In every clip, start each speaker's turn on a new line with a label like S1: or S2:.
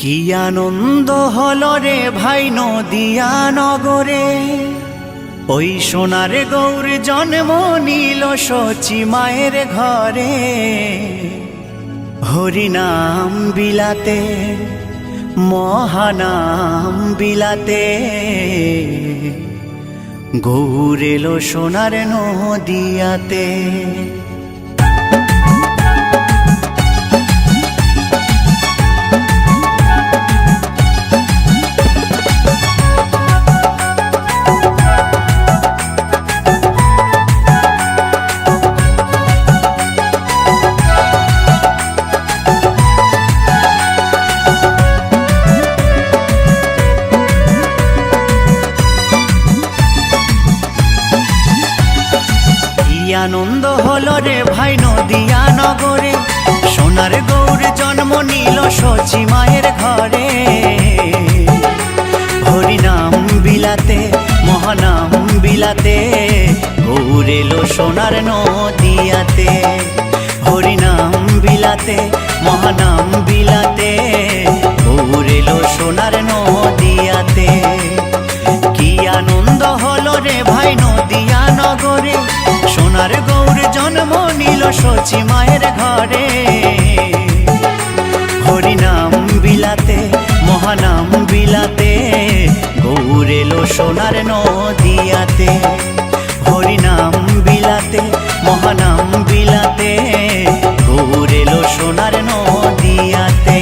S1: কি আনন্দ হলো রে ভাই নদিয়া নগরে, ওই সোনার গৌর জন্ম নিল শচী মায়ের ঘরে। হরিনাম বিলাতে মহানাম বিলাতে, গৌর এলো সোনার নদিয়াতে। আনন্দ হলো রে ভাই নদিয়া নগরে, সোনার গৌর জন্ম নিল শচী মায়ের ঘরে। হরিনাম বিলাতে মহানাম বিলাতে, গৌর এলো সোনার নদিয়াতে। হরিনাম বিলাতে মহানাম বিলাতে, গৌর এলো সোনার নদিয়াতে। কি আনন্দ হলো রে ভাই নদিয়া নগরে, সোনার গৌর জন্ম নিল শচী মায়ের ঘরে। হরিনাম বিলাতে মহানাম বিলাতে, গৌর এলো সোনার নদিয়াতে। হরিনাম বিলাতে মহানাম বিলাতে, গৌর এলো সোনার নদিয়াতে।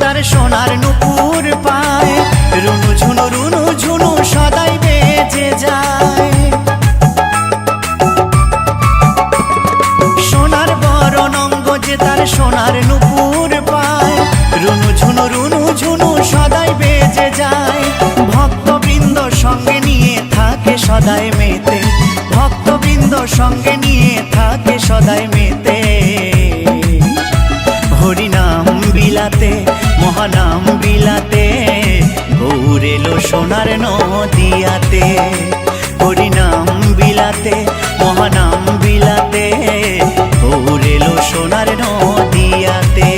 S1: তার সোনার নুপুর পায়, রুনু ঝুনু সদাই বেজে যায়। সোনার বরণ অঙ্গ যে তার সোনার নুপুর পায়, রুনু ঝুনু সদাই বেজে যায়। ভক্তবৃন্দ সঙ্গে নিয়ে থাকে সদাই মেতে, ভক্তবৃন্দ সঙ্গে নিয়ে থাকে সদাই মেতে। হরিনাম বিলাতে মহানাম বিলাতে, গৌর এলো সোনার নদিয়াতে। হরিনাম বিলাতে মহানাম বিলাতে, গৌর এলো সোনার নদিয়াতে।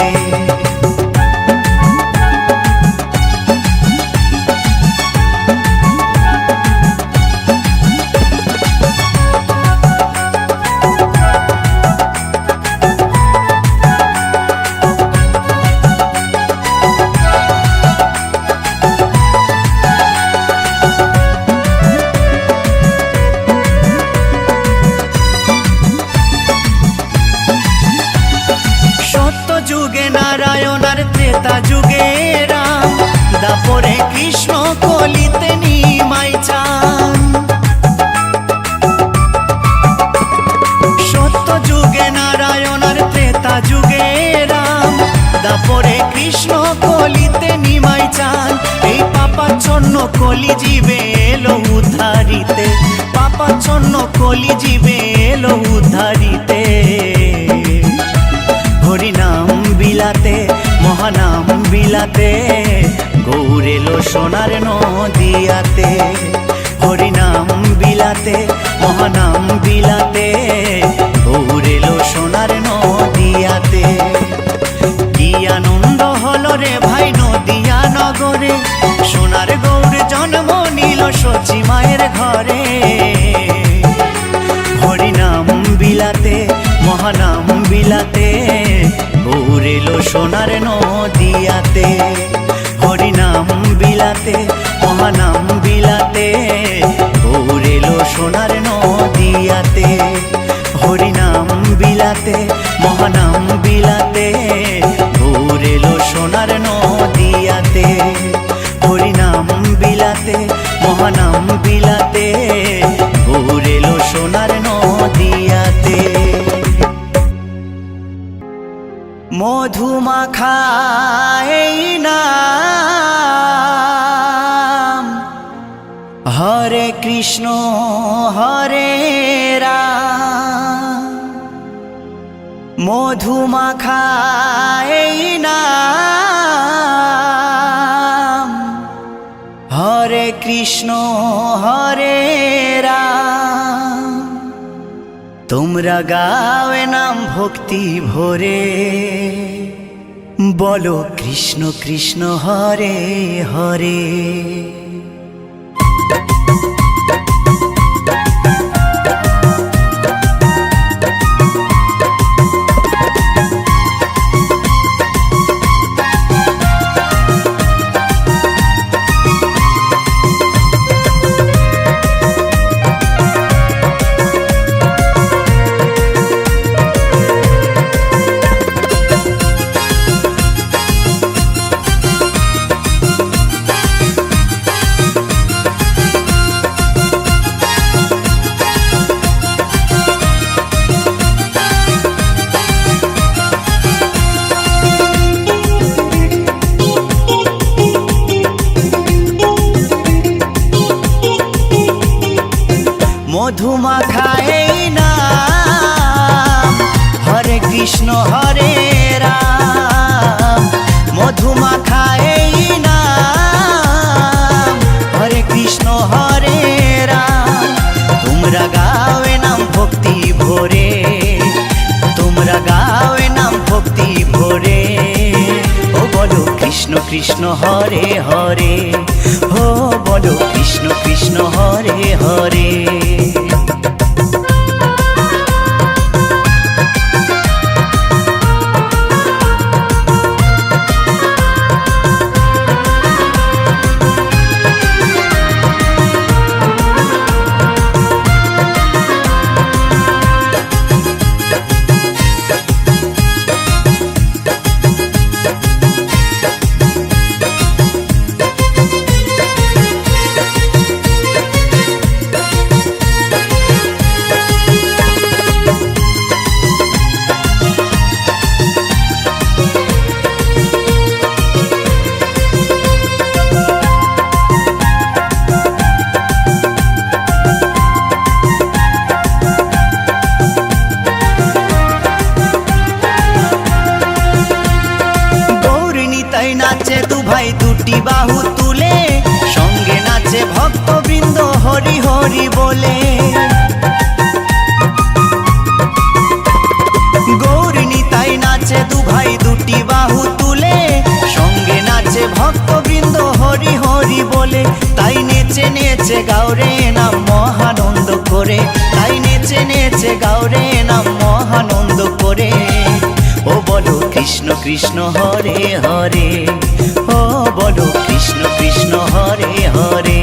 S1: যুগে নারায়ণ আর ত্রেতা যুগে রাম, দাপরে কৃষ্ণ কলিতে নিমাই চান। সত্য যুগে নারায়ণ আর ত্রেতা যুগে রাম, দাপরে কৃষ্ণ কলিতে নিমাই চান। এই পাপাচ্ছন্ন কলি জীবে এলো উদ্ধারিতে, পাপাচ্ছন্ন কলি জীবে এলো উদ্ধারিতে। হরিনাম বিলাতে মহানাম বিলাতে, গৌর এলো সোনার নদিয়াতে। হরিনাম বিলাতে মহানাম বিলাতে, গৌর এলো সোনার নদিয়াতে। কি আনন্দ হলো রে ভাই নদিয়া নগরে, সোনার গৌর জন্ম নিল শচী মায়ের ঘরে। হরিনাম বিলাতে মহানাম বিলাতে, গৌর এলো সোনার নদিয়াতে। হরিনাম বিলাতে মহানাম বিলাতে, গৌর এলো সোনার নদিয়াতে। হরিনাম বিলাতে মহানাম বিলাতে, গৌর এলো সোনার নদিয়াতে। হরিনাম বিলাতে মহানাম বিলাতে, গৌর এলো সোনার নদিয়াতে। মধুমাখা এই নাম হরে কৃষ্ণ হরে রাম, মধু মাখা এই নাম। হরে কৃষ্ণ হরে রাম, তোমরা গাওয়ে নাম ভক্তি ভরে, বলো কৃষ্ণ কৃষ্ণ হরে হরে। মধু মাখা এই নাম, হরে কৃষ্ণ হরে রাম। মধু মাখা এই নাম, হরে কৃষ্ণ হরে রাম। তোমরা গাওয়ে নাম ভক্তি ভরে, তোমরা গাওয়ে নাম ভক্তি ভরে, ও বলো কৃষ্ণ কৃষ্ণ হরে হরে, ও বলো কৃষ্ণ কৃষ্ণ হরে হরে। নাচে দু ভাই দুটি বাহু তুলে, সঙ্গে নাচে ভক্তবৃন্দ হরি হরি বলে। গৌর নিতাই নাচে দু ভাই দুটি বাহু তুলে, সঙ্গে নাচে ভক্তবৃন্দ হরি হরি বলে। তাই নেচে নেচে গাওরে নাম মহানন্দ করে, তাই নেচে নেচে গাওরে নাম মহানন্দ করে, ও বলো কৃষ্ণ কৃষ্ণ হরে হরে, ও বলো কৃষ্ণ কৃষ্ণ হরে হরে।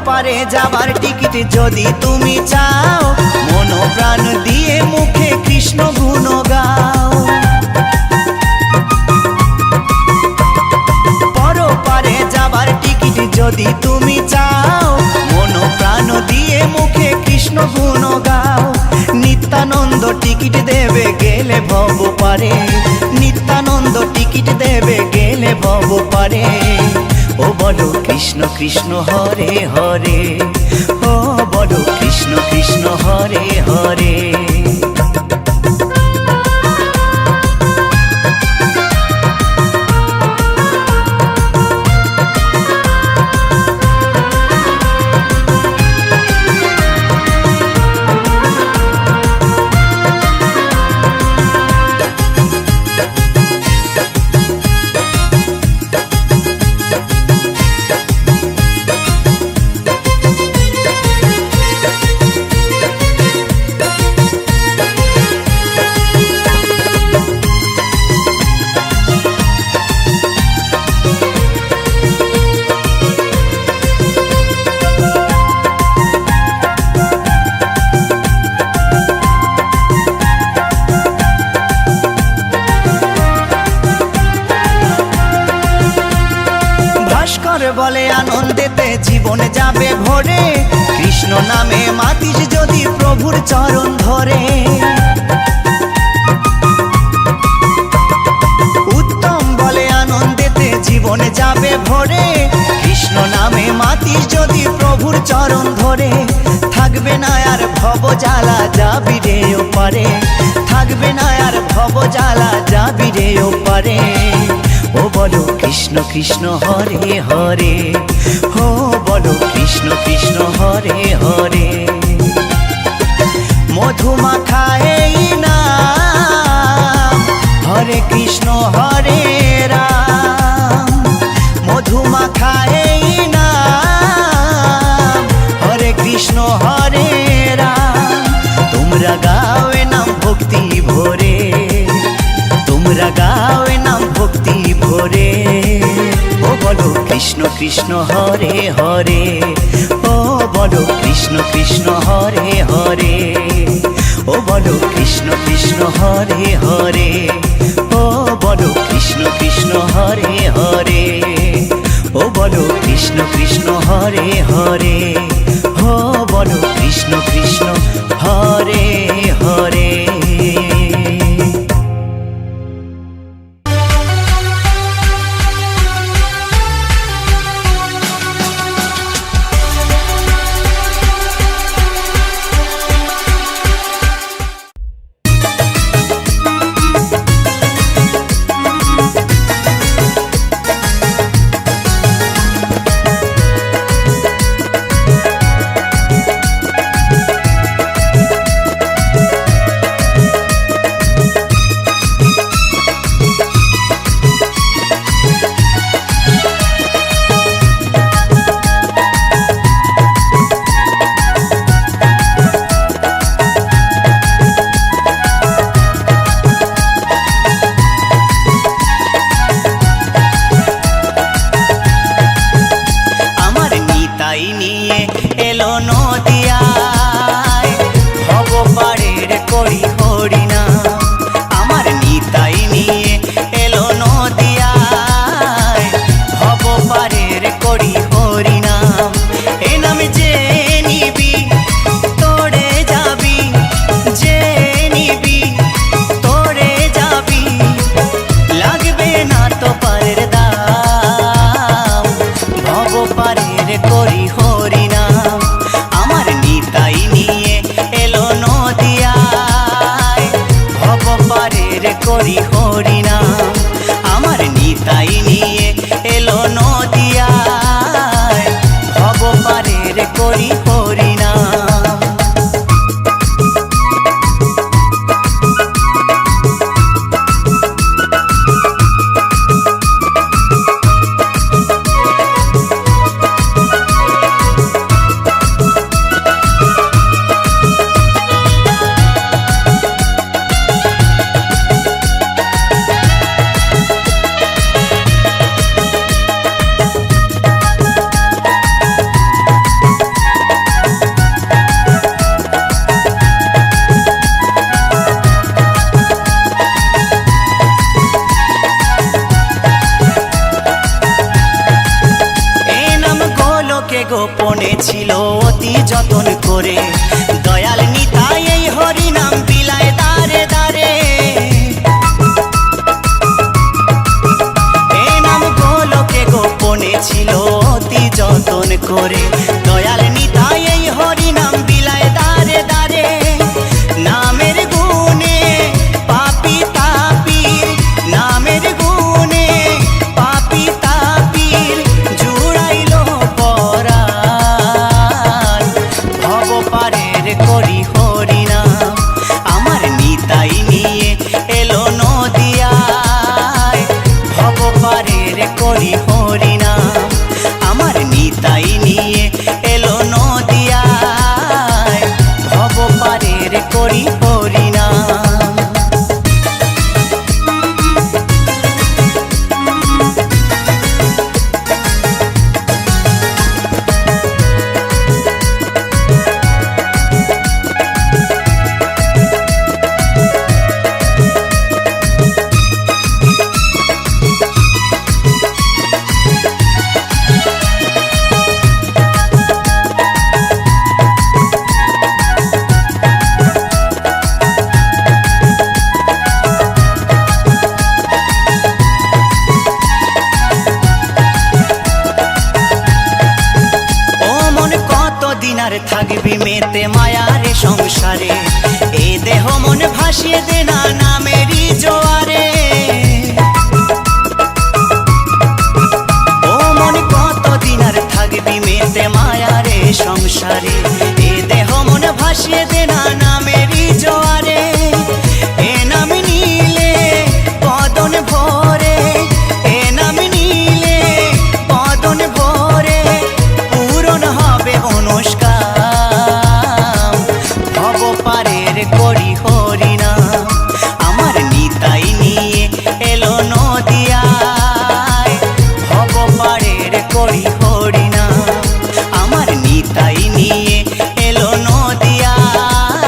S1: পারে যাবার টিকিট যদি তুমি চাও, মন প্রাণ দিয়ে মুখে কৃষ্ণ গুণ গাও। পরপারে যাবার টিকিট যদি তুমি চাও, মন প্রাণ দিয়ে মুখে কৃষ্ণ গুণ গাও। নিত্যানন্দ টিকিট দেবে গেলে ভব পারে, নিত্যানন্দ টিকিট দেবে গেলে ভব পারে, ও বলো কৃষ্ণ কৃষ্ণ হরে হরে, ও বলো কৃষ্ণ কৃষ্ণ হরে হরে। ঈশ্বর বলে আনন্দেতে জীবন যাবে ভরে, কৃষ্ণ নামে মাতিস যদি প্রভুর চরণ ধরে। উত্তম বলে আনন্দেতে জীবন যাবে ভরে, কৃষ্ণ নামে মাতিস যদি প্রভুর চরণ ধরে। থাকবে না আর ভব জ্বালা, যাবি রে ওপারে, থাকবে না আর ভব জ্বালা, যাবি রে ওপারে। ও বলো কৃষ্ণ কৃষ্ণ হরে হরে, ও বলো কৃষ্ণ কৃষ্ণ হরে হরে। মধুমাখা এই নাম, হরে কৃষ্ণ হরে রাম। মধুমাখা এই নাম, হরে কৃষ্ণ হরে রাম। তোমরা গাও এ নাম ভক্তি ভরে, তোমরা গাও এ নাম ভক্তি ভরে। ও বলো কৃষ্ণ কৃষ্ণ হরে হরে, ও বলো কৃষ্ণ কৃষ্ণ হরে হরে। ও বলো কৃষ্ণ কৃষ্ণ হরে হরে, ও বলো কৃষ্ণ কৃষ্ণ হরে হরে। ও বলো কৃষ্ণ কৃষ্ণ হরে হরে, ও বলো কৃষ্ণ কৃষ্ণ হরে হরে। গোপনে ছিল অতি যতন করে, দয়াল নিতাই এই হরি নাম বিলায় দারে দারে। এই নাম গোলকে গোপনে ছিল অতি যতন করে, দয়াল নিতাই এই হরি নাম বিলায় দারে দারে। নামের গুণে পাপি তাপির, নামের গুণে পাপি তাপির জুড়াইল পরাণ। ভব পারের করি হরি নাম, আমার নিতাই নিয়ে এলো নদিয়ায়। ভব পারের করি হরি নাম, আমার নিতাই নিয়ে থাকবি মেতে মায়ার সংসারে, এ দেহ মন ভাসিয়ে দে না নামেরই জোয়ারে। ও মন কতদিন আর থাকবি মেতে মায়ার সংসারে, এ দেহ মন ভাসিয়ে দে না নামেরই জোয়ারে। এ নাম নিলে বদন ভরে, এ নাম নিলে বদন ভরে, পূরণ হবে অনুষ্কাম। ভব পারের করি হরিনাম, আমার নিতাই নিয়ে এলো নদিয়ায়। ভব পারের করি হরিনাম, আমার নিতাই নিয়ে এলো নদিয়ায়।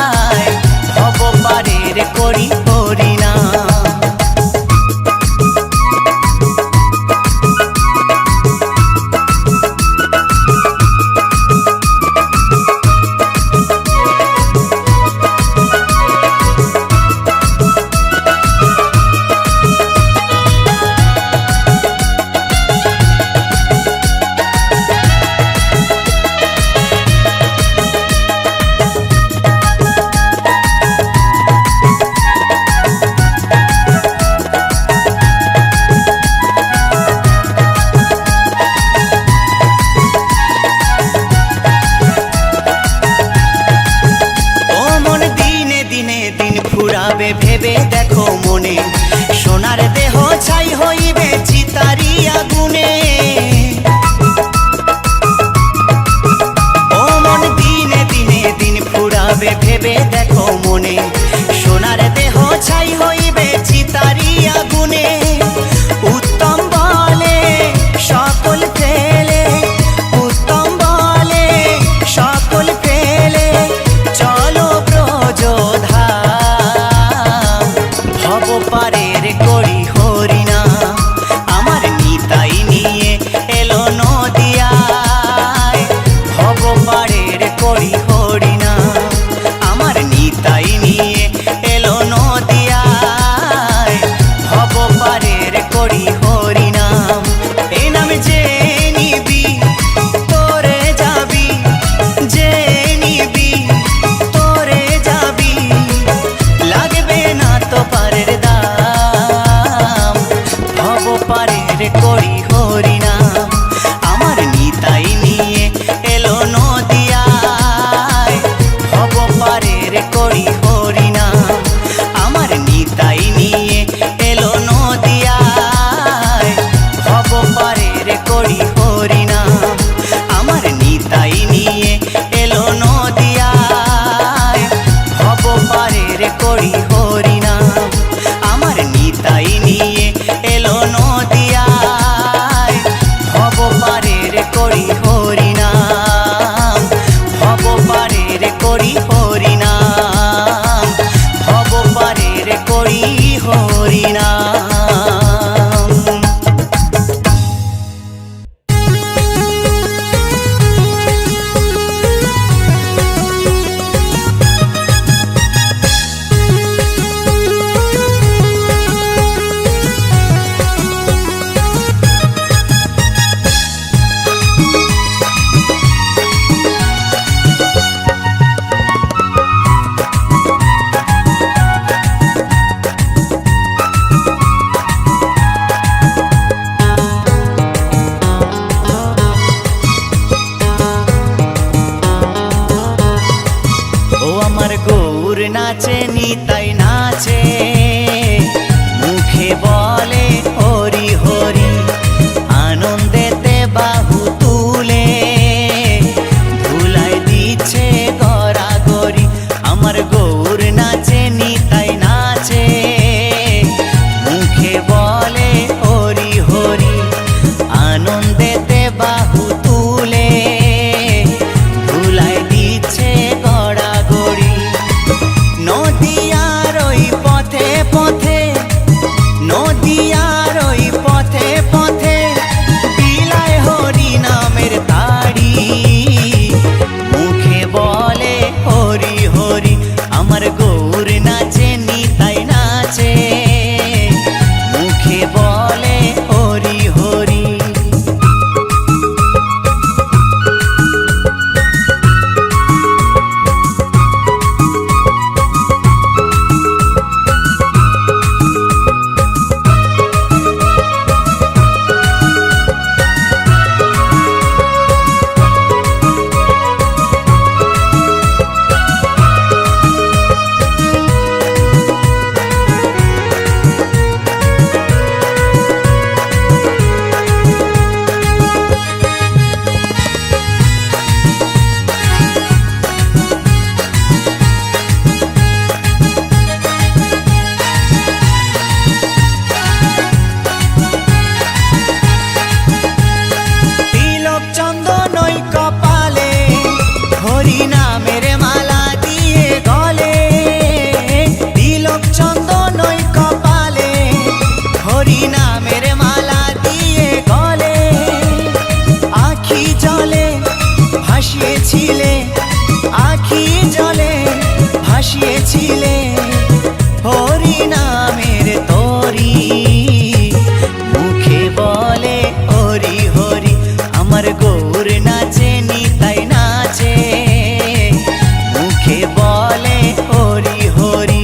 S1: ভাসিয়েছিলে হরি নামের তরি। মুখে বলে হরি হরি, আমার গৌর নাচে নিতাই নাচে। মুখে বলে হরি হরি।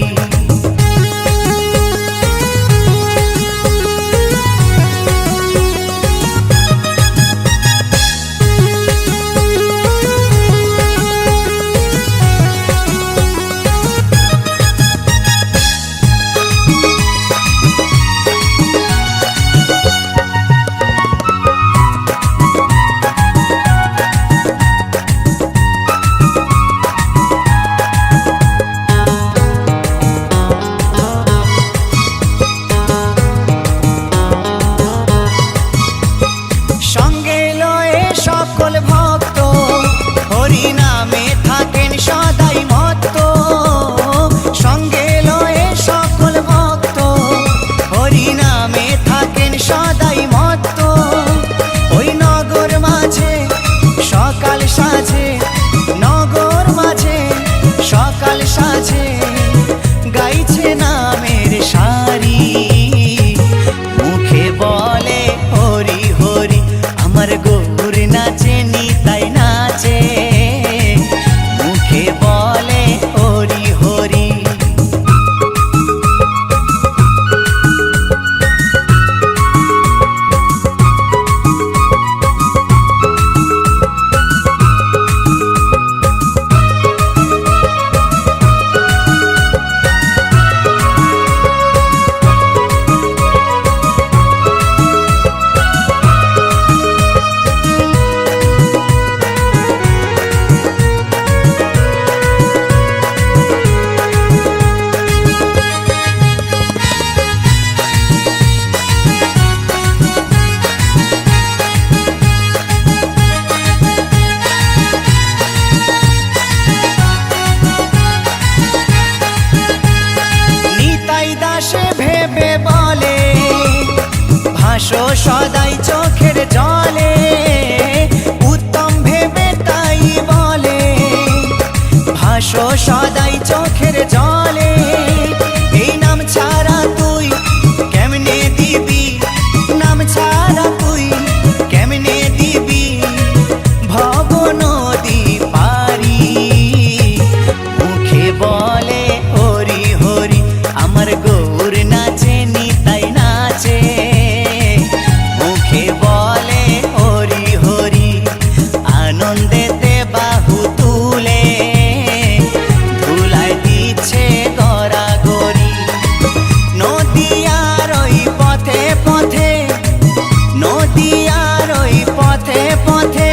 S1: সঙ্গে লয়ে সকল ভক্ত হরি নামে থাকেন সদাই মত্ত। সঙ্গে লয়ে সকল ভক্ত হরি নামে থাকেন সদাই মত্ত। ওই নগর মাঝে সকাল সাজে, নগর মাঝে সকাল সাজে, গাইছে নামের সারি। মুখে বলে হরি হরি, আমার গৌর নাচে নিতাই নাচে। মুখে বলে হরি হরি। ভেবে বলে ভাসো সদাই চোখের জলে। উত্তম ভেবে তাই বলে ভাসো সদাই চোখের জলে। এই নাম ছাড়া তুই কেমনে দিবি, নাম ছাড়া তুই কেমনে দিবি ভব নদী পারি। মুখে বলে হরি হরি, আমার গৌর নাচে নিতাই নাচে। মুখে বলে হরি হরি, আনন্দেতে বাহু তুলে ধুলায় দিচ্ছে গড়াগড়ি। নদিয়ার ওই পথে পথে, নদিয়ার ওই পথে পথে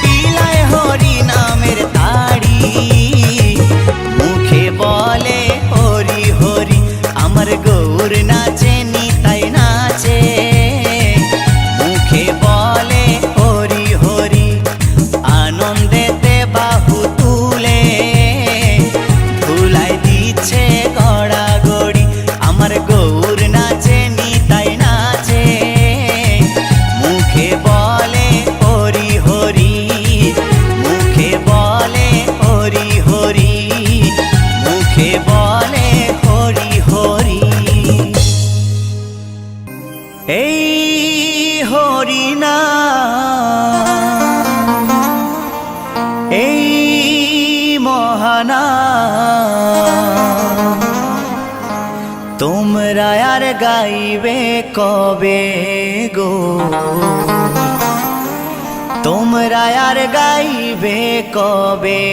S1: বিলায় হরি নামের তাড়ি। মুখে বলে হরি হরি, আমার গৌর নাচে নিতাই নাচে। মুখে বলে হরি হরি, আনন্দেতে বাহু তুলে ধুলায় দিচ্ছে গড়াগড়ি। আমার গৌর নাচে নিতাই নাচে। মুখে বলে হরি হরি, মুখে বলে হরি হরি, মুখে বলে হরি হরি। এই হরি নাম, এই মহানাম, তোমরা আর গাইবে কবে গো, তোমরা আর গাইবে কবে।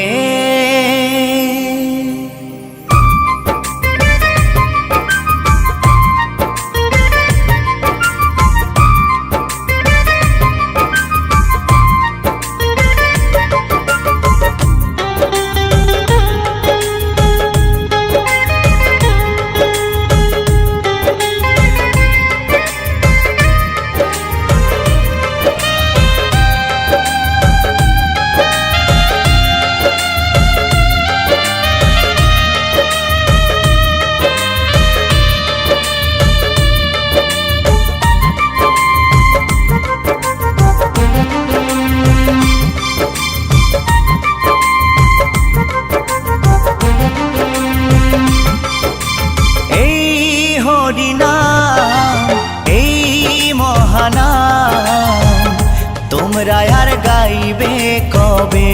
S1: গাইবে কবে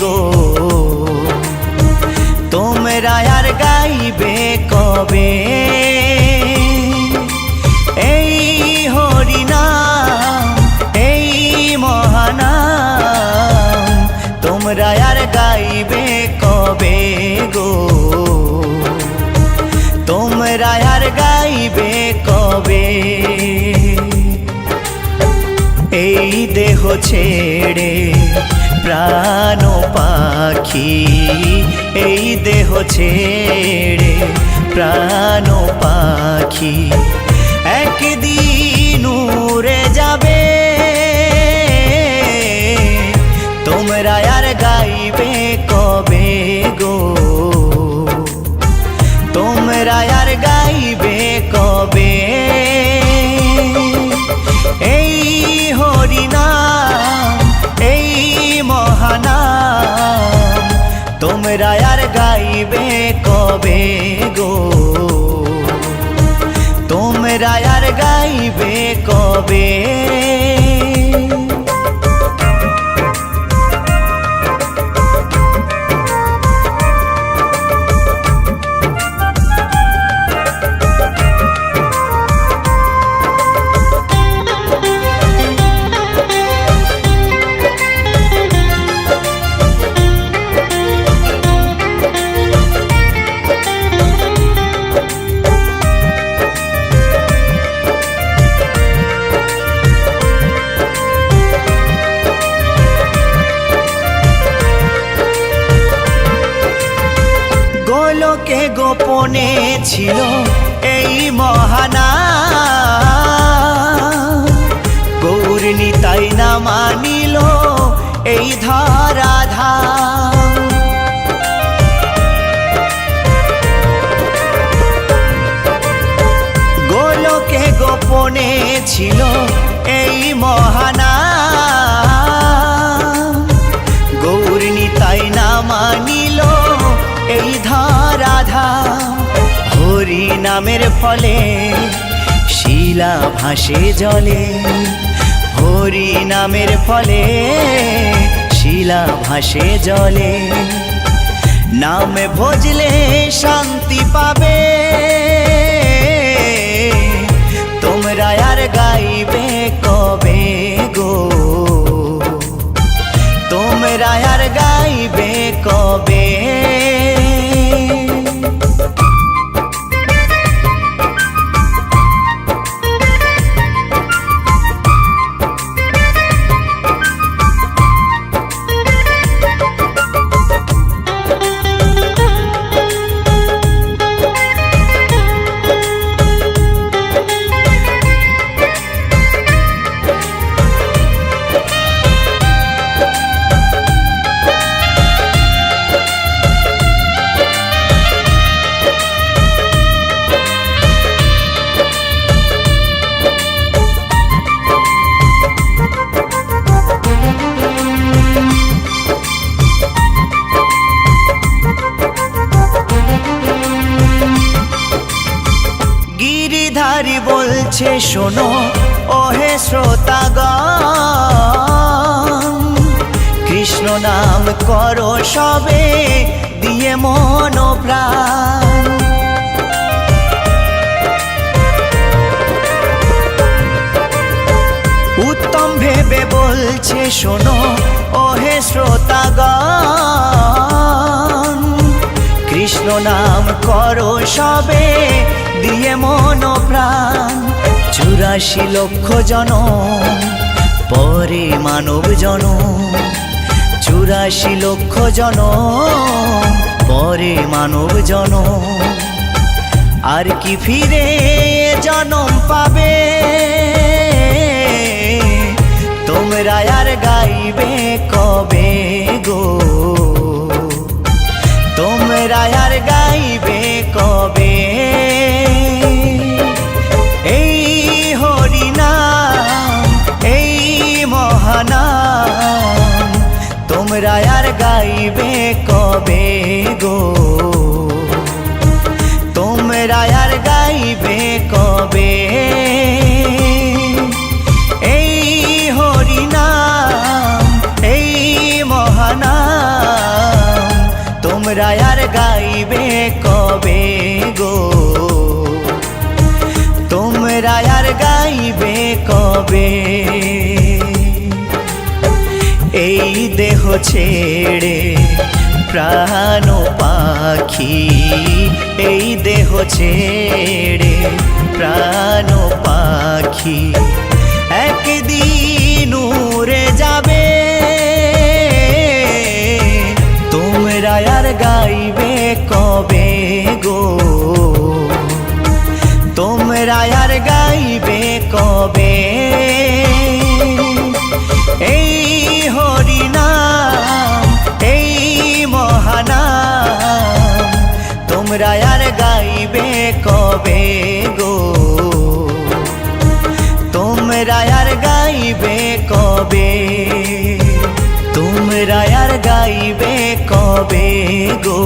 S1: গো, তোমরা আর গাইবে কবে এই হরিনাম, এই মহানাম, তোমরা আর গাইবে কবে গো, তোমরা আর গাইবে কবে। এই দেহ ছেড়ে প্রাণ পাখি, এই দেহ ছেড়ে প্রাণ পাখি একদিন উড়ে যাবে, তোমরা আর গাইবে কবে গো, তোমরা আর গাইবে কবে এই হরিনাম, এই মহানাম, তোমরা আর গাইবে কবে গো, তোমরা আর গাইবে কবে। গোলকে গোপনে ছিল এই মহানাম, গৌর নিতাই না মানিল এই ধরাধাম। গোলকে গোপনে ছিল এই মহানাম, গৌর নিতাই না মানিল এই ধরাধাম। হরি নামের ফলে শিলা ভাসে জলে, হরি নামের ফলে শিলা ভাসে জলে, নামে ভজলে শান্তি পাবে, তোমরা আর গাইবে কবে গো, তোমরা আর গাইবে কবে। গিরিধারী বলছে শোনো ওহে শ্রোতাগণ, কৃষ্ণ নাম করো সবে দিয়ে মন প্রাণ। উত্তম ভেবে বলছে শোনো ওহে শ্রোতাগণ, কৃষ্ণ নাম করো সবে দিয়ে মন প্রাণ। 84 লক্ষ জনম পরে মানব জনম, 84 লক্ষ জনম পরে মানব জনম, আর কি ফিরে জনম পাবে, তোমরা আর গাইবে কবে গো, তোমরা আর গাইবে কবে এই হরিনাম, এই মহানাম, তোমরা আর গাইবে কবে গো, তোমরা আর গাইবে কবে এই হরিনাম, কবে এই দেহ ছেড়ে প্রাণ পাখি এই দেহ ছেড়ে প্রাণ পাখি একদিন উড়ে যাবে তোমরা আর গাইবে কবে গো তোমরা আর গাইবে কবে এই হরিনাম এই মহানাম তোমরা আর গাইবে কবে গো তোমরা আর গাইবে কবে তোমরা আর গাইবে কবে গো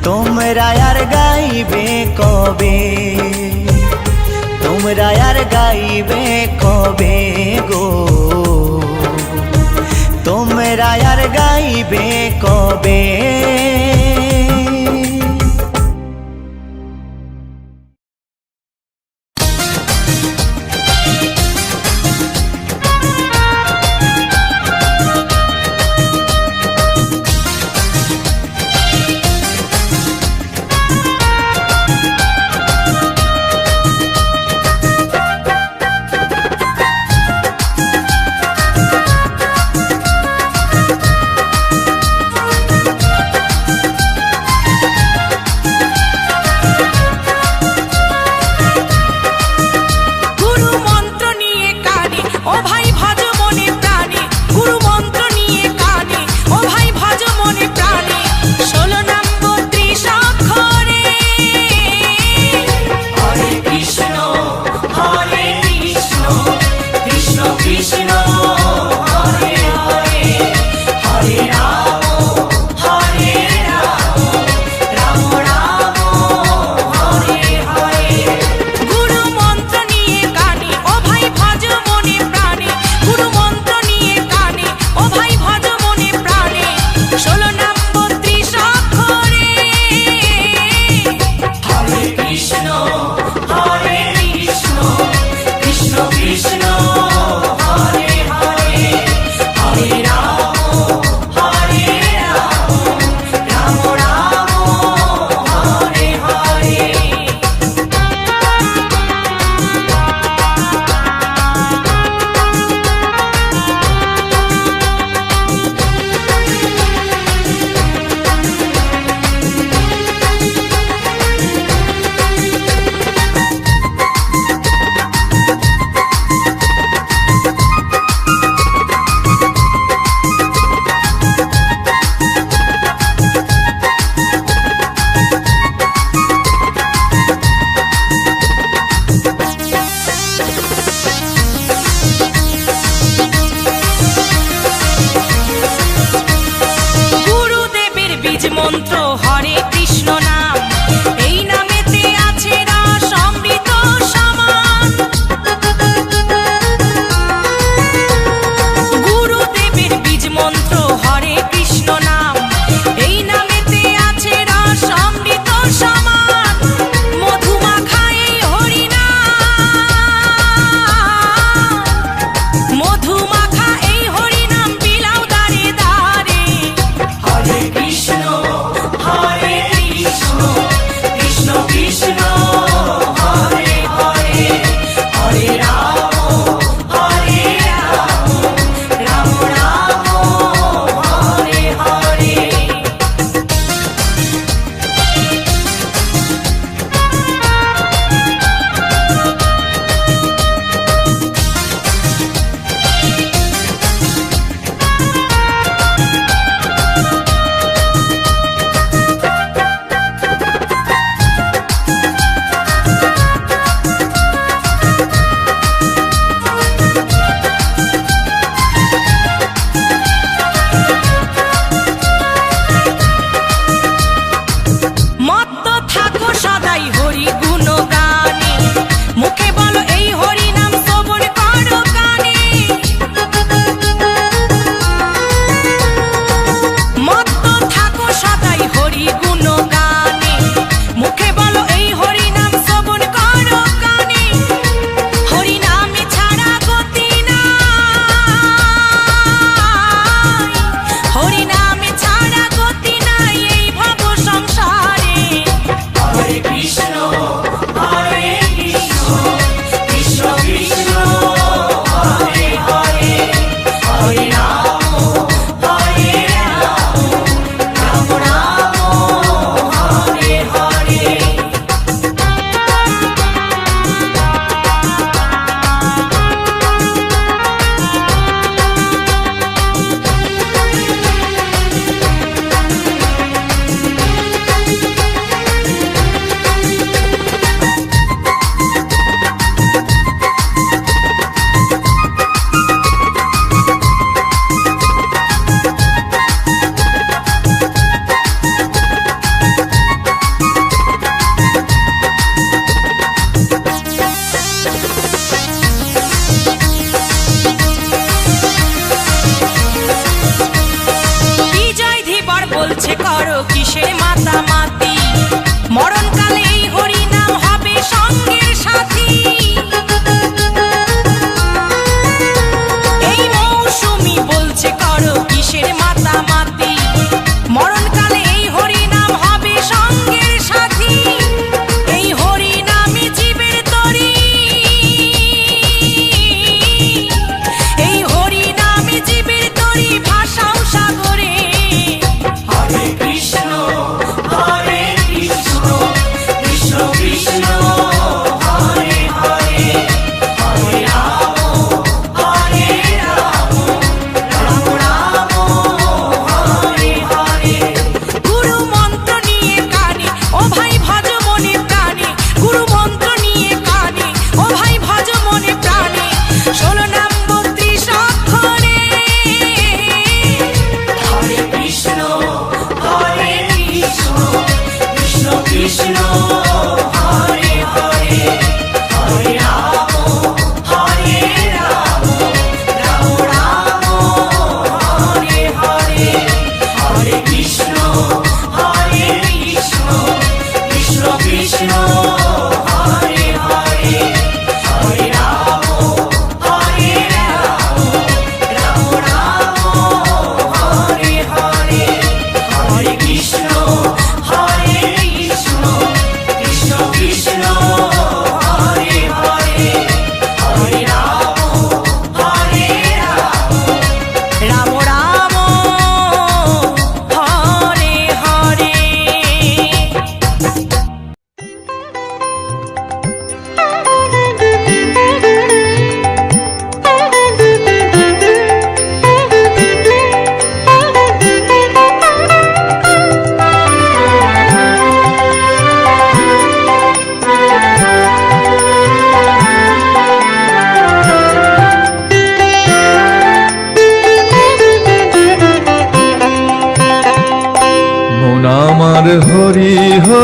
S1: তোমরা আর গাইবে কবে তোমরা আর গাইবে কবে গো তোমরা আর গাইবে কবে
S2: গুরু মন্ত্র নিয়ে কানে ও ভাই ভজ মনে প্রাণে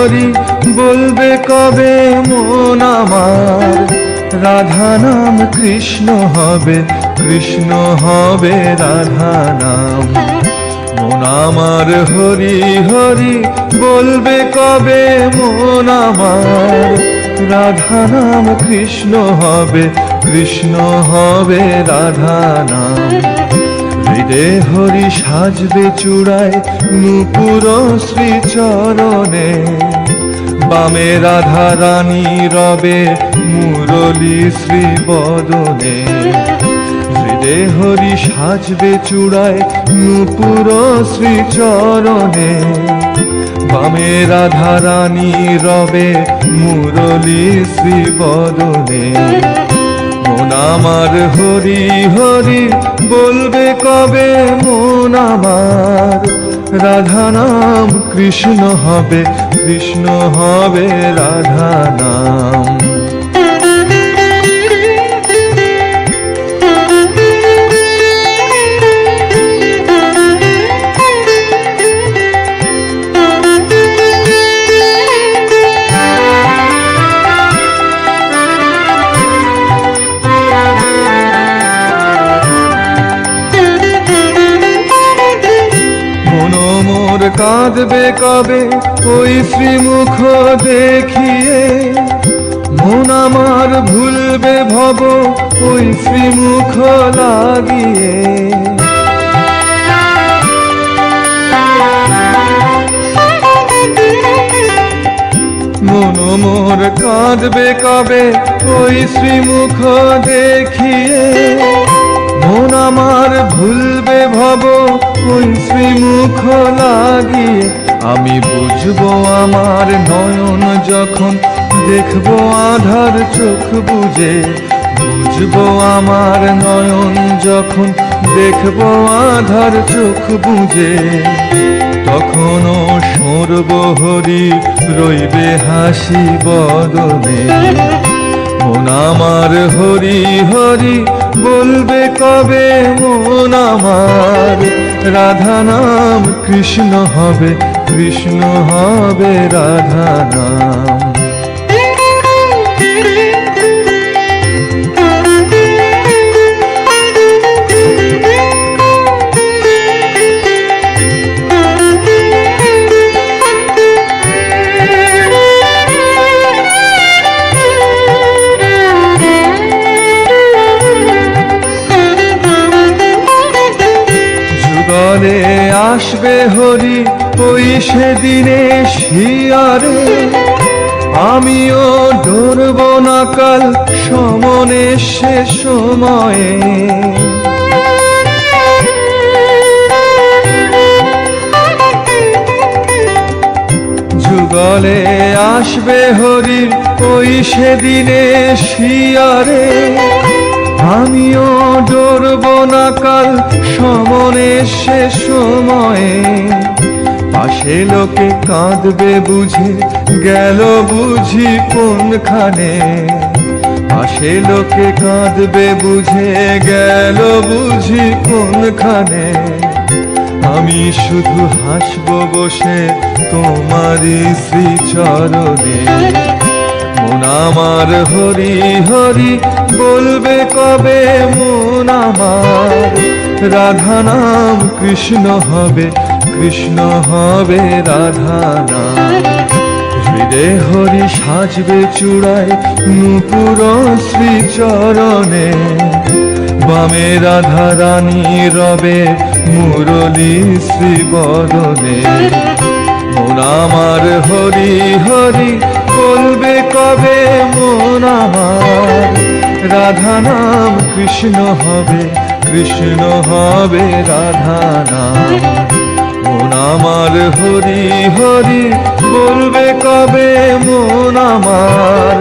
S2: হরি বলবে কবে মন আমার, রাধা নাম কৃষ্ণ হবে, কৃষ্ণ হবে রাধা নাম। মন আমার হরি হরি বলবে কবে মন আমার, রাধা নাম কৃষ্ণ হবে, কৃষ্ণ হবে রাধা নাম। হৃদে হরি সাজবে চূড়ায় নূপুর শ্রীচরণে, বামে রাধা রানী রবে মুরলী শ্রীবদনে। হৃদে হরি সাজবে চূড়ায় নূপুর শ্রীচরণে, বামে রাধা রানী রবে মুরলী শ্রীবদনে। মন আমার হরি হরি বলবে কবে মন আমার, রাধা নাম কৃষ্ণ হবে, কৃষ্ণ হবে রাধা নাম। কাঁদবে কবে ওই শ্রীমুখ দেখিয়ে, মন আমার ভুলবে ভব ওই শ্রীমুখ লাগিয়ে। মন মোর কাঁদবে কবে ওই শ্রীমুখ দেখিয়ে, মন আমার ভুলবে ভব ওই শ্রীমুখ লাগিয়ে। আমি বুঝবো আমার নয়ন যখন দেখবো আধার চোখ বুঝে, বুঝবো আমার নয়ন যখন দেখবো আধার চোখ বুঝে। তখনও সর্বহরি রইবে হাসি বদনে। মন আমার হরি হরি বলবে কবে মন আমার, রাধা নাম কৃষ্ণ হবে, কৃষ্ণ হবে রাধা নাম। আসবে হরি ওই সেদিনে শিয়ারে, আমিও ধরব না কাল সমনে সে সময়ে। যুগলে আসবে হরি ওই সেদিনে শিয়ারে, আমিও ডরব না কাল সমনে সে সময়ে। পাশে লোকে কাঁদবে বুঝে গেল বুঝি কোনখানে, পাশে লোকে কাঁদবে বুঝে গেল বুঝি কোনখানে। আমি শুধু হাসব বসে তোমারই শ্রীচরণে। মন আমার হরি হরি বলবে কবে মন আমার, রাধা নাম কৃষ্ণ হবে, কৃষ্ণ হবে রাধা নাম। হৃদে হরি সাজবে চূড়ায় নূপুর শ্রীচরণে, বামে রাধা রানী রবে মুরলী শ্রীবদনে। মন আমার হরি হরি বলবে কবে মন আমার, রাধা নাম কৃষ্ণ হবে, কৃষ্ণ হবে রাধা নাম। মন আমার হরি হরি বলবে কবে মন আমার,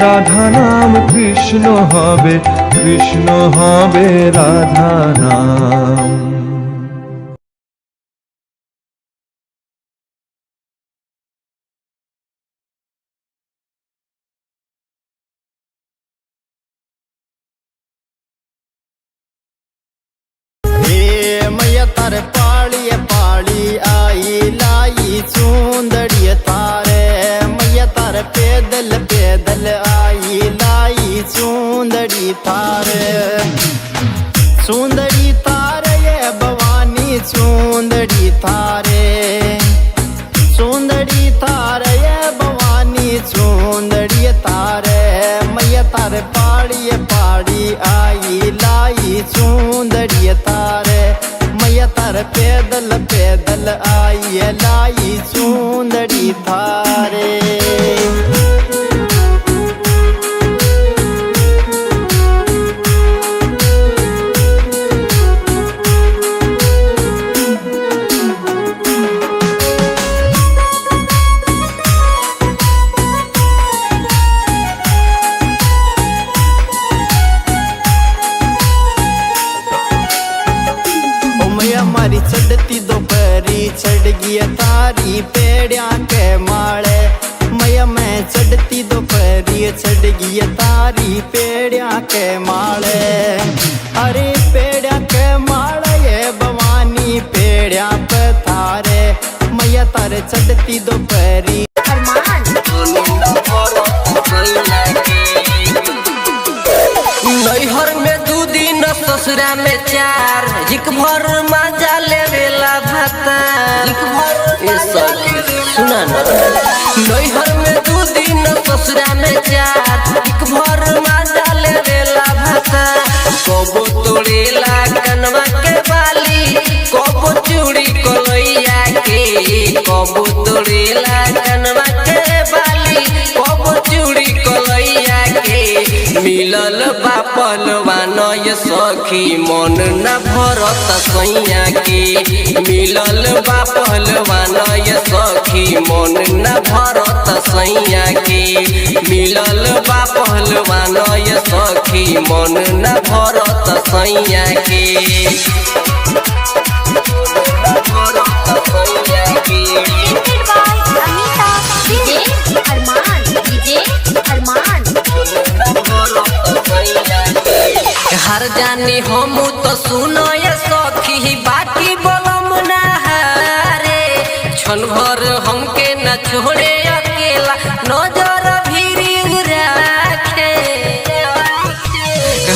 S2: রাধা নাম কৃষ্ণ হবে, কৃষ্ণ হবে রাধা নাম।
S1: तार पालिए पाली आई लाई चूंदड़िए तारे।
S3: लाई थारे सुंदरी थारे ये भवानी सुंदरी थारे सुंदरी थारे ये भवानी सुंदरी थारे मैया तारे पाड़ी पाड़ी आई लाई सुंदरी थारे मैया तारे पैदल पैदल आई लाई सुंदरी थारे हमारी चढ़ती दोपहरी चढ़ गई तारी पेड़िया के माले मैया मैं चढ़ती दोपहरी चढ़ गई तारी पेड़िया के माले अरे पेड़िया के माले ये भवानी पेड़िया पे थारे मैया तारे चढ़ती दोपहरी
S4: नैहर में 2 दिन ससुरा में 4 हिक भर मजा लेवेला भाता सुना ना नैहर में 2 दिन ससुरा में 4 हिक भर मजा लेवेला भाता कबो तोड़ेला कनवा के बाली कबो चूड़ी कलैया के कबो तोड़ेला कनवा के बाली कबो चूड़ी कलैया के मिलल बा पहलवान ये सखी मन न भरत सैया के मिलल बा पहलवान ये सखी मन न भरत सैया के मिलल बा पहलवान ये सखी मन न भरत सैया के हर जानी हम तो सुनो ये सखी बाकी बोलम ना हारे क्षण भर हमके न छोड़े अकेला नजर भी राखे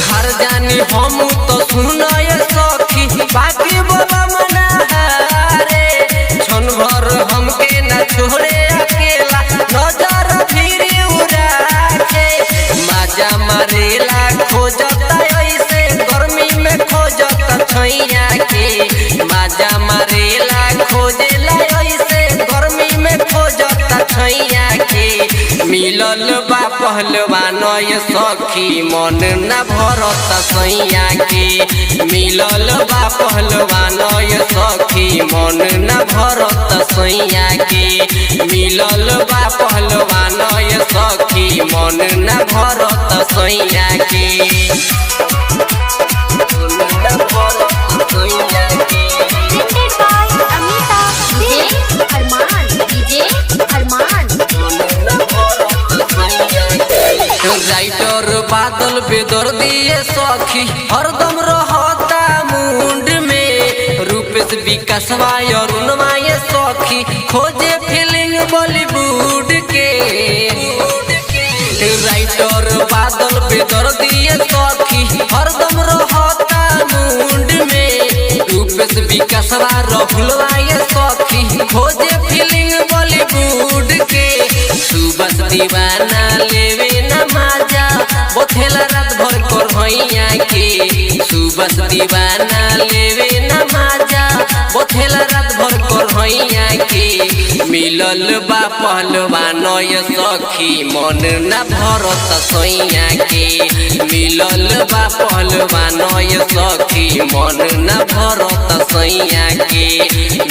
S4: हर जानी हम तो सुनो ये सखी बाकी बोलम ना हारे क्षण भर हमके न छोड़े अकेला नजर भी राखे मजा मारेला खोजता ऐसे गर्मी में खोजता छैया के मजा मारेला खोजेला ऐसे गर्मी में खोजता छैया के मिलल बा पहलवान ये सखी मन न भरत सैया के मिलल बा पहलवान ये सखी मन न भरत सैया के मिलल बा पहलवान ये सखी मन न भरत सैया के राइटर बादल बेदर दिए सखी हरदम रहता मुंड में रूपेश विकासवा अरुणवा ये सखी खोजे फीलिंग बॉलीवुड के राइटर बादल बेदर दिए सखी हरदम रहता मुंड में रूपेश विकासवा रफुलवा ये सखी खोजे फीलिंग बॉलीवुड के सुबह दीवाना लेवे न मजा बोथेला रात भर कर भैया के सुबह दीवाना लेवे न मजा बोथेला रात भर कर भैया के मिलल बा पहलवान ये सखी मन न भरत सैया के मिलल बा पहलवान ये सखी मन न भरत सैया के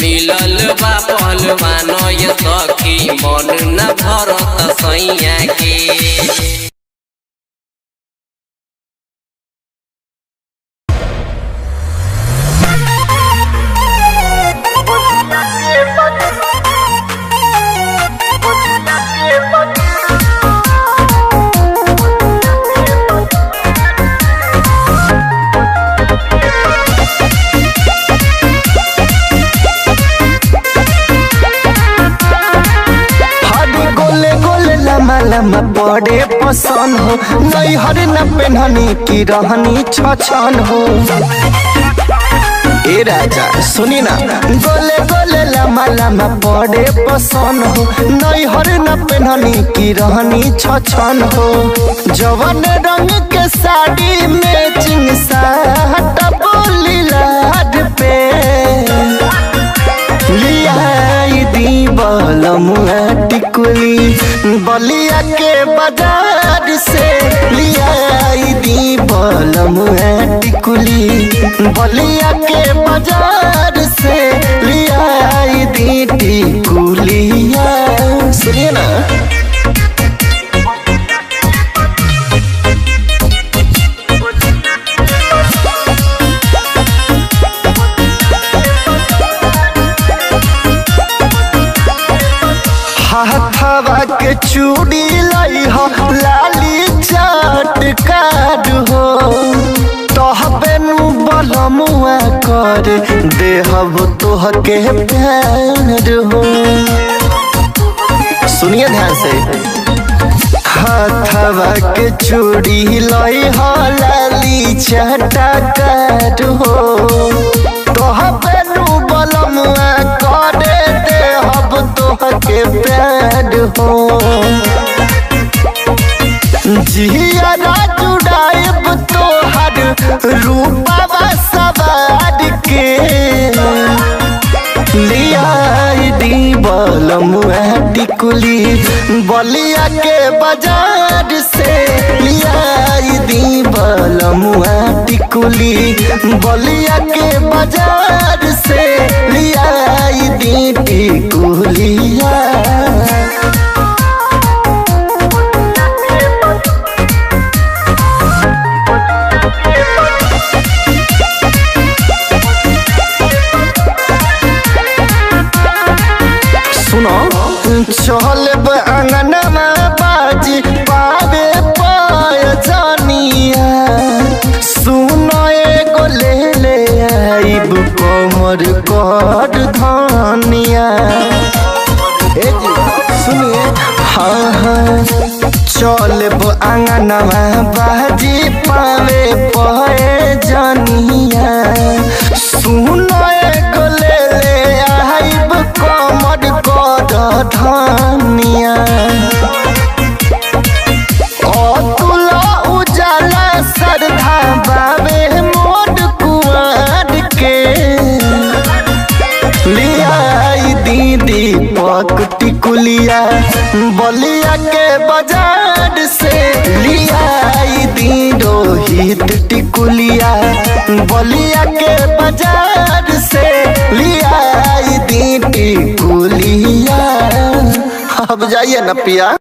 S4: मिलल बा पहलवान ये सखी मन न भरत सैया के
S1: लम्बा
S3: बड़े पसंद हो, नैहर न पेन्हनी की रहनी छछन हो। ए राजा सुनी ना, गोले गोले लम्बा लम्बा बड़े पसंद हो, नैहर न पेन्हनी की रहनी छछन हो। जवन रंग के साड़ी मैचिंग साट बोली लाड पे लियाई दी बलमुआ टिकुली, बलिया के बाजार से लियाई दी बलमुआ टिकुली, बलिया के बाजार से लियाई दी टिकुलिया। सुनिए ना, हाथवा के चूड़ी लाई हो, लाली चटकार हो, तोहबे नु बलमुआ कर देहब तोहके प्यार हो। सुनिए ध्यान से, हाथवा के चूड़ी लाई हो, लाली चटकार हो, तोहबे नु बलमुआ कर देहब तोहके प्यार हो। जिया जुड़ाइब तोहर रूपवा सवार के लियाई दी बलमुआ टिकुली, बलिया के बाजार से लियाई दी बलमुआ टिकुली, बलिया के बाजार से लियाई दी टिकुलिया। चल अंगनमा बाजी पावे पाय जानिया, सुनो एगो ले ले आइब कमर कर धनिया। ए जी सुनिए, हाँ हाँ चल अंगनमा बाजी पावे पाए जानिया, सुनो एगो ले ले आइब कमर कर धनिया। अतुला उजाला श्रद्धा बाबे मोर कुआर के लियाई दीदी पक टिकुलिया, बलिया के बाजार से लियाई दी रोहित टिकुलिया, बलिया के बाजार से लियाई दी टिकुलिया। अब जाइए न पिया।